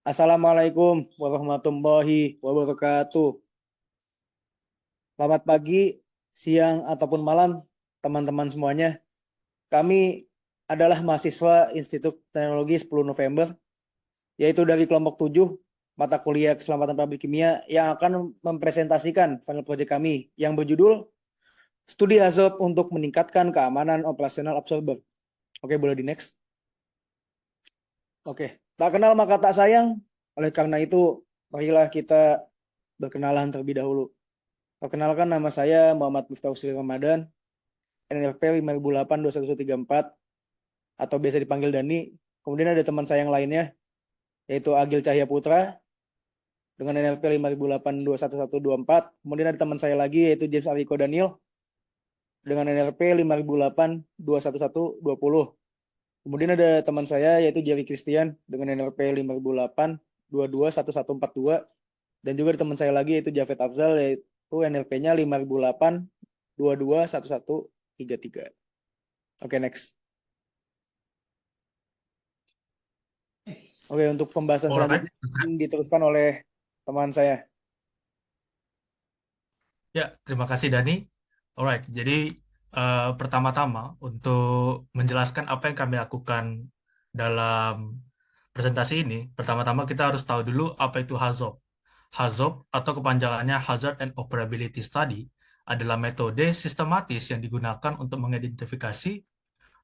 Assalamualaikum warahmatullahi wabarakatuh. Selamat pagi, siang, ataupun malam, teman-teman semuanya. Kami adalah mahasiswa Institut Teknologi 10 November, yaitu dari kelompok 7, mata kuliah Keselamatan Pabrik Kimia, yang akan mempresentasikan final project kami yang berjudul Studi Hazard untuk Meningkatkan Keamanan Operasional Absorber. Oke, boleh di next. Oke, tak kenal maka tak sayang. Oleh karena itu, marilah kita berkenalan terlebih dahulu. Perkenalkan, nama saya Muhammad Miftahul Ramadan, NRP 5008-21134, atau biasa dipanggil Dani. Kemudian ada teman saya yang lainnya, yaitu Agil Cahya Putra, dengan NRP 5008-21124. Kemudian ada teman saya lagi, yaitu James Ariko Daniel, dengan NRP 5008-21120. Kemudian ada teman saya, yaitu Jerry Christian, dengan NRP 5008-221142. Dan juga ada teman saya lagi, yaitu Javed Afzal, yaitu NRP-nya 5008-221133. Oke, next. Oke, untuk pembahasan selanjutnya diteruskan oleh teman saya. Ya, terima kasih Dani. Alright, jadi pertama-tama untuk menjelaskan apa yang kami lakukan dalam presentasi ini, pertama-tama kita harus tahu dulu apa itu HAZOP. HAZOP atau kepanjangannya Hazard and Operability Study adalah metode sistematis yang digunakan untuk mengidentifikasi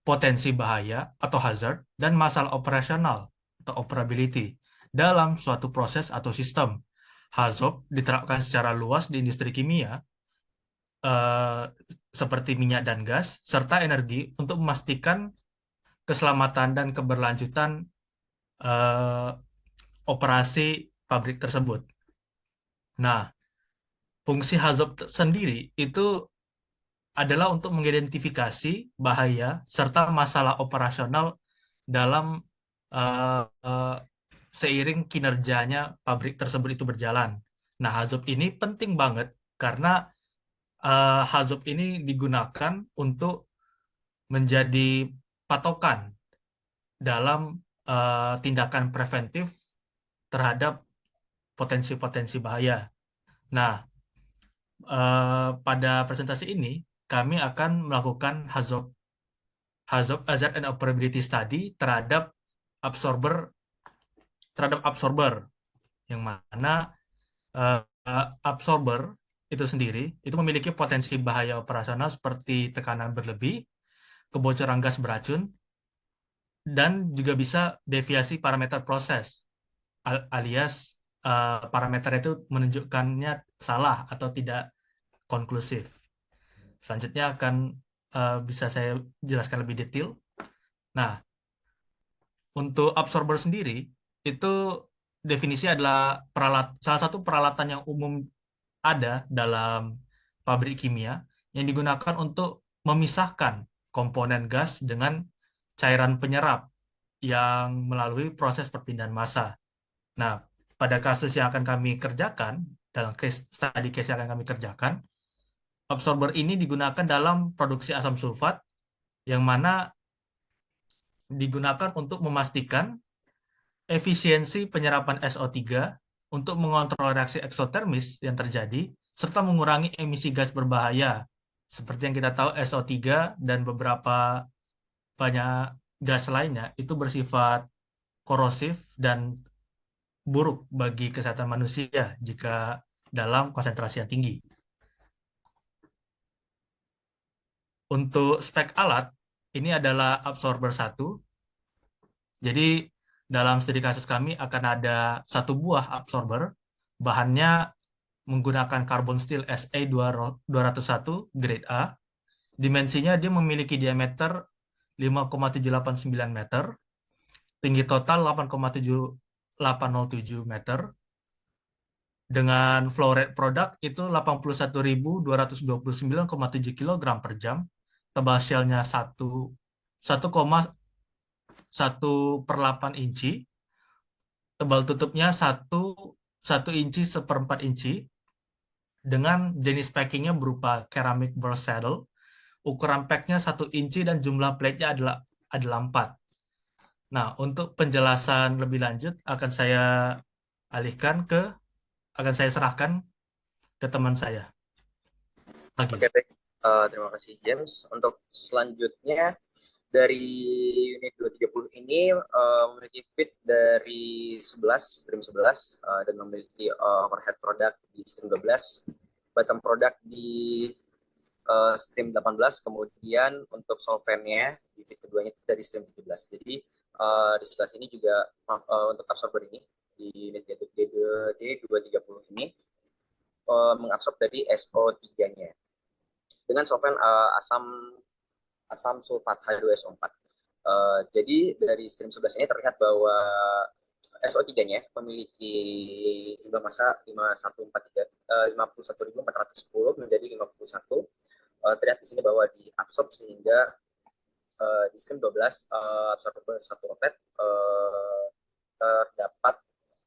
potensi bahaya atau hazard dan masalah operasional atau operability dalam suatu proses atau sistem. HAZOP diterapkan secara luas di industri kimia eh, seperti minyak dan gas, serta energi untuk memastikan keselamatan dan keberlanjutan eh, operasi pabrik tersebut. Nah, fungsi HAZOP sendiri itu adalah untuk mengidentifikasi bahaya serta masalah operasional dalam seiring kinerjanya pabrik tersebut itu berjalan. Nah, HAZOP ini penting banget karena HAZOP ini digunakan untuk menjadi patokan dalam tindakan preventif terhadap potensi-potensi bahaya. Nah, pada presentasi ini kami akan melakukan HAZOP Hazard and Operability Study absorber terhadap absorber yang mana absorber itu sendiri itu memiliki potensi bahaya operasional seperti tekanan berlebih, kebocoran gas beracun, dan juga bisa deviasi parameter proses, alias parameter itu menunjukkannya salah atau tidak konklusif. Selanjutnya akan bisa saya jelaskan lebih detail. Nah, untuk absorber sendiri, itu definisi adalah salah satu peralatan yang umum ada dalam pabrik kimia yang digunakan untuk memisahkan komponen gas dengan cairan penyerap yang melalui proses perpindahan massa. Nah, pada kasus yang akan kami kerjakan, dalam study case yang akan kami kerjakan, absorber ini digunakan dalam produksi asam sulfat yang mana digunakan untuk memastikan efisiensi penyerapan SO3 untuk mengontrol reaksi eksotermis yang terjadi serta mengurangi emisi gas berbahaya. Seperti yang kita tahu, SO3 dan beberapa banyak gas lainnya itu bersifat korosif dan buruk bagi kesehatan manusia jika dalam konsentrasi yang tinggi. Untuk spek alat, ini adalah absorber 1. Jadi dalam studi kasus kami akan ada satu buah absorber, bahannya menggunakan carbon steel SA201 grade A. Dimensinya dia memiliki diameter 5,789 meter, tinggi total 8,7807 meter, dengan flow rate produk itu 81.229,7 kg per jam, tebal shellnya 1,1/8 inci, tebal tutupnya 1 inci seperempat inci, dengan jenis packingnya berupa ceramic burst saddle, ukuran packnya 1 inci dan jumlah plate-nya adalah 4. Nah, untuk penjelasan lebih lanjut alihkan ke akan saya serahkan ke teman saya Oke, lagi. baik. Terima kasih James. Untuk selanjutnya dari unit 230 ini memiliki fit dari 11 stream 11 dan memiliki overhead product di stream 12, bottom product di stream 18, kemudian untuk solventnya di fit keduanya itu dari stream 17. Jadi di sebelah sini juga untuk absorber ini di unit D230 ini mengabsorb dari SO3-nya dengan solvent asam asam sulfat H2SO4. Jadi dari stream 11 ini terlihat bahwa SO3-nya memiliki jumlah massa 51.410 menjadi 51. Terlihat di sini bahwa diabsorb sehingga di stream 12 absorber satu outlet terdapat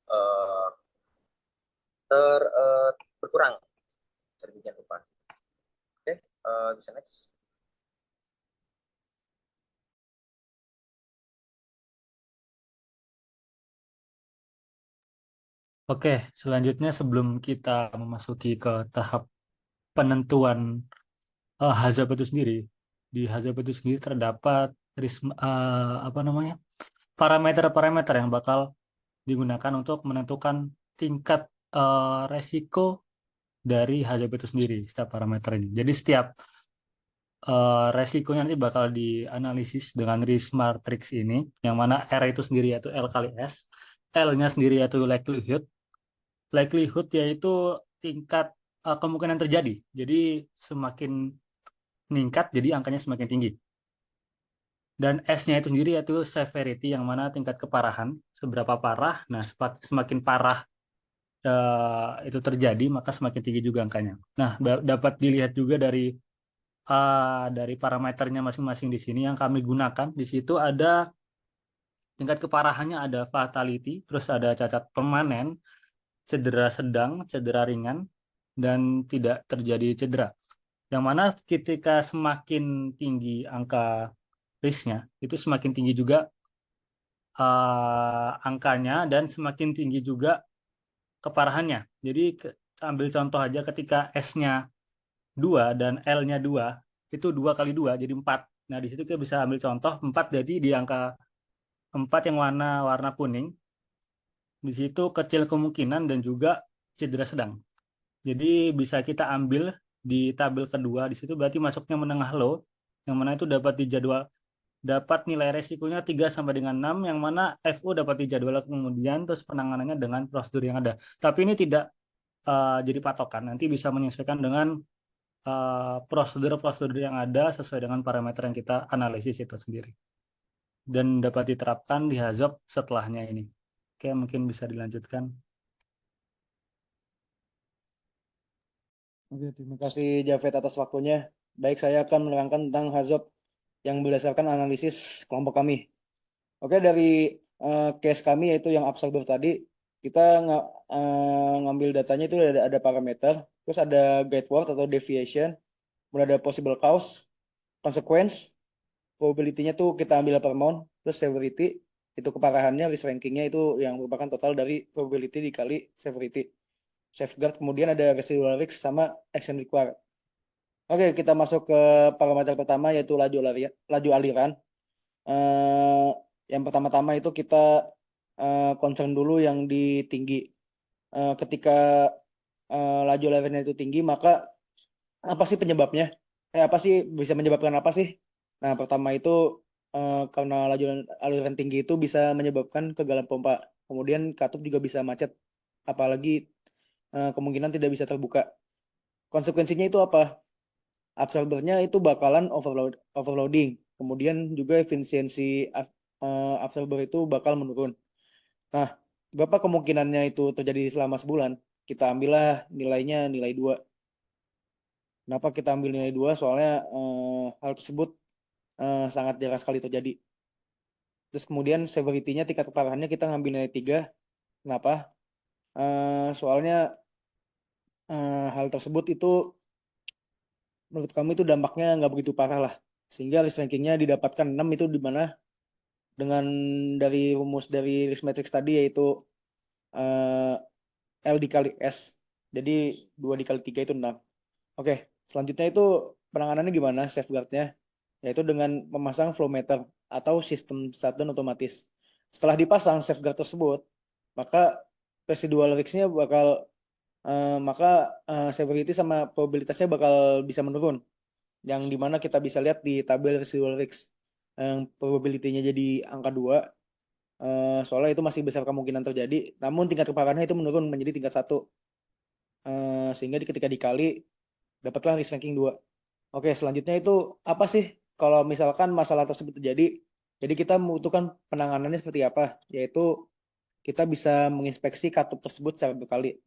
uh, berkurang sedemikian rupa. Oke, bisa next. Oke, selanjutnya sebelum kita memasuki ke tahap penentuan hazab itu sendiri, di hazab itu sendiri terdapat apa namanya parameter-parameter yang bakal digunakan untuk menentukan tingkat resiko dari hazab itu sendiri, setiap parameter ini. Jadi setiap resikonya nanti bakal dianalisis dengan risk matrix ini, yang mana R itu sendiri yaitu L kali S, L-nya sendiri yaitu likelihood, likelihood yaitu tingkat kemungkinan terjadi. Jadi semakin meningkat, jadi angkanya semakin tinggi. Dan S-nya itu sendiri yaitu severity, yang mana tingkat keparahan, seberapa parah. Nah, semakin parah itu terjadi, maka semakin tinggi juga angkanya. Nah, dapat dilihat juga dari parameternya masing-masing di sini yang kami gunakan. Di situ ada tingkat keparahannya, ada fatality, terus ada cacat permanen, cedera sedang, cedera ringan, dan tidak terjadi cedera. Yang mana ketika semakin tinggi angka risknya, itu semakin tinggi juga angkanya dan semakin tinggi juga keparahannya. Jadi ambil contoh aja ketika S-nya 2 dan L-nya 2, itu 2 kali 2 jadi 4. Nah, di situ kita bisa ambil contoh 4, jadi di angka 4 yang warna warna kuning, di situ kecil kemungkinan dan juga cedera sedang. Jadi bisa kita ambil di tabel kedua, di situ berarti masuknya menengah low, yang mana itu dapat dijadwal, dapat nilai resikonya 3 sampai dengan 6, yang mana FO dapat dijadwal kemudian, terus penanganannya dengan prosedur yang ada. Tapi ini tidak jadi patokan, nanti bisa menyesuaikan dengan prosedur-prosedur yang ada sesuai dengan parameter yang kita analisis itu sendiri. Dan dapat diterapkan di hazab setelahnya ini. Oke, mungkin bisa dilanjutkan. Oke, terima kasih Javed atas waktunya. Baik, saya akan menerangkan tentang hazard yang berdasarkan analisis kelompok kami. Oke, dari case kami yaitu yang absorber tadi, kita ngambil datanya itu ada parameter, terus ada guide word atau deviation, kemudian ada possible cause, consequence, probability-nya tuh kita ambil per mount, terus severity, itu keparahannya, risk rankingnya itu yang merupakan total dari probability dikali severity. Safeguard, kemudian ada residual risk sama action required. Oke, kita masuk ke parameter pertama yaitu laju aliran. Eh, yang pertama-tama itu kita concern dulu yang di tinggi. Ketika laju alirannya itu tinggi, maka apa sih penyebabnya? Apa sih bisa menyebabkan apa sih? Nah, pertama itu karena laju aliran tinggi itu bisa menyebabkan kegalan pompa. Kemudian katup juga bisa macet, apalagi kemungkinan tidak bisa terbuka. Konsekuensinya itu apa? Absorbernya itu bakalan overloading. Kemudian juga efisiensi absorber itu bakal menurun. Nah, berapa kemungkinannya itu terjadi selama sebulan? Kita ambillah nilainya nilai 2. Kenapa kita ambil nilai 2? Soalnya hal tersebut sangat jarang sekali terjadi. Terus kemudian severity-nya, tingkat keparahannya kita ngambil nilai 3. Kenapa? Soalnya hal tersebut itu menurut kami itu dampaknya nggak begitu parah lah. Sehingga list rankingnya didapatkan 6, itu di mana dengan dari rumus dari risk matrix tadi, yaitu eh, L dikali S. Jadi 2 dikali 3 itu 6. Oke, selanjutnya itu penanganannya gimana safeguardnya? Yaitu dengan memasang flow meter atau sistem shutdown otomatis. Setelah dipasang safeguard tersebut, maka residual risk-nya bakal severity sama probabilitasnya bakal bisa menurun. Yang dimana kita bisa lihat di tabel residual risk. Yang probability-nya jadi angka 2, soalnya itu masih besar kemungkinan terjadi, namun tingkat keparahannya itu menurun menjadi tingkat 1. Sehingga ketika dikali, dapatlah risk ranking 2. Oke, selanjutnya itu apa sih kalau misalkan masalah tersebut terjadi? Jadi kita membutuhkan penanganannya seperti apa? Yaitu kita bisa menginspeksi katup tersebut secara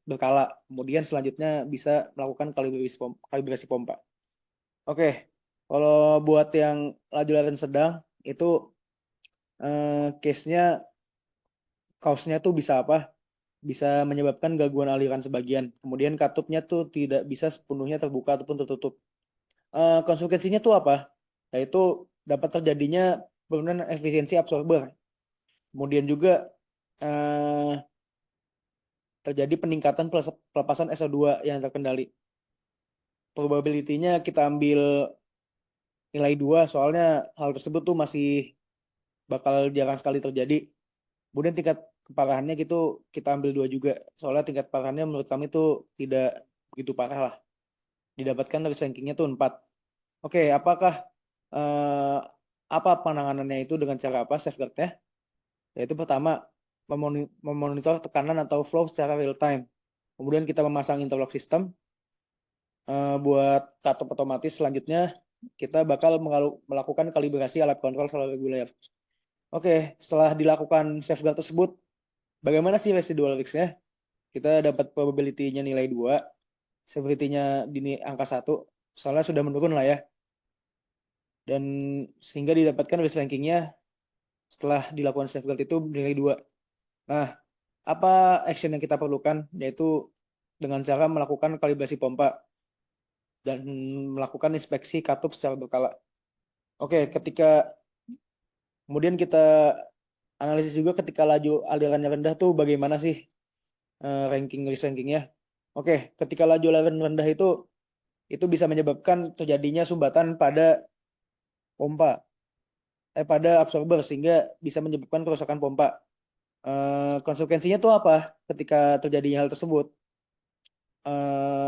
berkala. Kemudian selanjutnya bisa melakukan kalibrasi pompa. Oke, kalau buat yang laju laren sedang itu case-nya, kaosnya tuh bisa apa? Bisa menyebabkan gangguan aliran sebagian. Kemudian katupnya tuh tidak bisa sepenuhnya terbuka ataupun tertutup. Konsekuensinya tuh apa? Yaitu dapat terjadinya penurunan efisiensi absorber. Kemudian juga eh, terjadi peningkatan pelepasan SO2 yang terkendali. Probability-nya kita ambil nilai 2, soalnya hal tersebut tuh masih bakal jarang sekali terjadi. Kemudian tingkat keparahannya gitu kita ambil 2 juga. Soalnya tingkat keparahannya menurut kami tuh tidak begitu parah lah. Didapatkan dari rankingnya tuh 4. Oke, eh, apa penanganannya itu dengan cara apa safeguardnya? Yaitu pertama, memonitor tekanan atau flow secara real time. Kemudian kita memasang interlock system. Buat katup otomatis selanjutnya, kita bakal melakukan kalibrasi alat kontrol selalu reguler. Oke, setelah dilakukan safeguard tersebut, bagaimana sih residual risk-nya? Kita dapat probability-nya nilai 2, severity-nya di angka 1, soalnya sudah menurun lah ya. Dan sehingga didapatkan risk ranking-nya setelah dilakukan safeguard itu nilai 2. Nah, apa action yang kita perlukan? Yaitu dengan cara melakukan kalibrasi pompa dan melakukan inspeksi katup secara berkala. Oke, kemudian kita analisis juga ketika laju alirannya rendah tuh bagaimana sih risk rankingnya. Oke, ketika laju aliran rendah itu bisa menyebabkan terjadinya sumbatan pada pompa, pada absorber, sehingga bisa menyebabkan kerusakan pompa. Konsekuensinya tuh apa ketika terjadinya hal tersebut?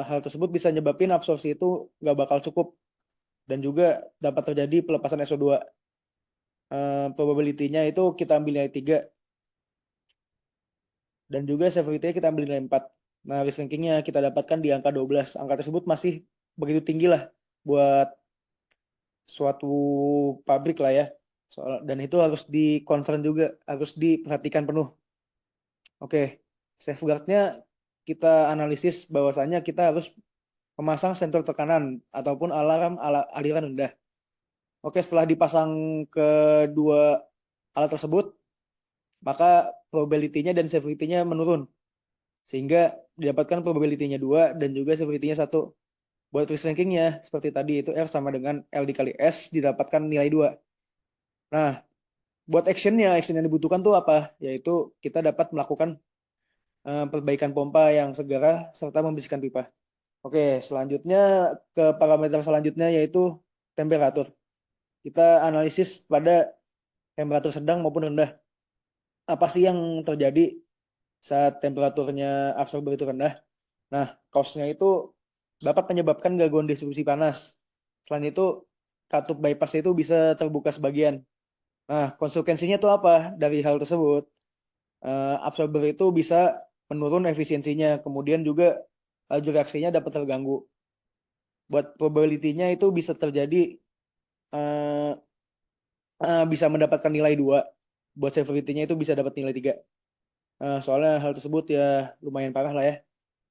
Hal tersebut bisa nyebabin absorpsi itu nggak bakal cukup dan juga dapat terjadi pelepasan SO2. Probability-nya itu kita ambil nilai 3 dan juga severity-nya kita ambil nilai 4. Nah, risk ranking-nya kita dapatkan di angka 12. Angka tersebut masih begitu tinggi lah buat suatu pabrik lah ya. Dan itu harus di-concern juga, harus diperhatikan penuh. Oke, safeguard-nya kita analisis bahwasanya kita harus memasang sensor tekanan ataupun alarm aliran rendah. Oke, setelah dipasang kedua alat tersebut, maka probability-nya dan severity-nya menurun. Sehingga didapatkan probability-nya 2 dan juga severity-nya 1. Buat risk ranking-nya, seperti tadi, itu R sama dengan L dikali S, didapatkan nilai 2. Nah, buat action yang dibutuhkan tuh apa? Yaitu kita dapat melakukan perbaikan pompa yang segera serta membersihkan pipa. Oke, selanjutnya ke parameter selanjutnya yaitu temperatur. Kita analisis pada temperatur sedang maupun rendah. Apa sih yang terjadi saat temperaturnya absorber itu rendah? Nah, cause-nya itu dapat menyebabkan gangguan distribusi panas. Selain itu, katup bypass itu bisa terbuka sebagian. Nah, konsekuensinya itu apa dari hal tersebut? Absorber itu bisa menurun efisiensinya, kemudian juga laju reaksinya dapat terganggu. Buat probability-nya itu bisa terjadi eh, bisa mendapatkan nilai 2. Buat severity-nya itu bisa dapat nilai 3. Soalnya hal tersebut ya lumayan parah lah ya.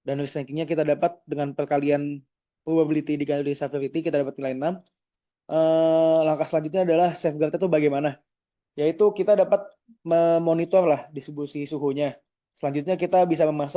Dan risk ranking-nya kita dapat dengan perkalian probability dikali severity, kita dapat nilai 6. Langkah selanjutnya adalah safeguard itu bagaimana? Yaitu kita dapat memonitor lah distribusi suhunya. Selanjutnya kita bisa memasang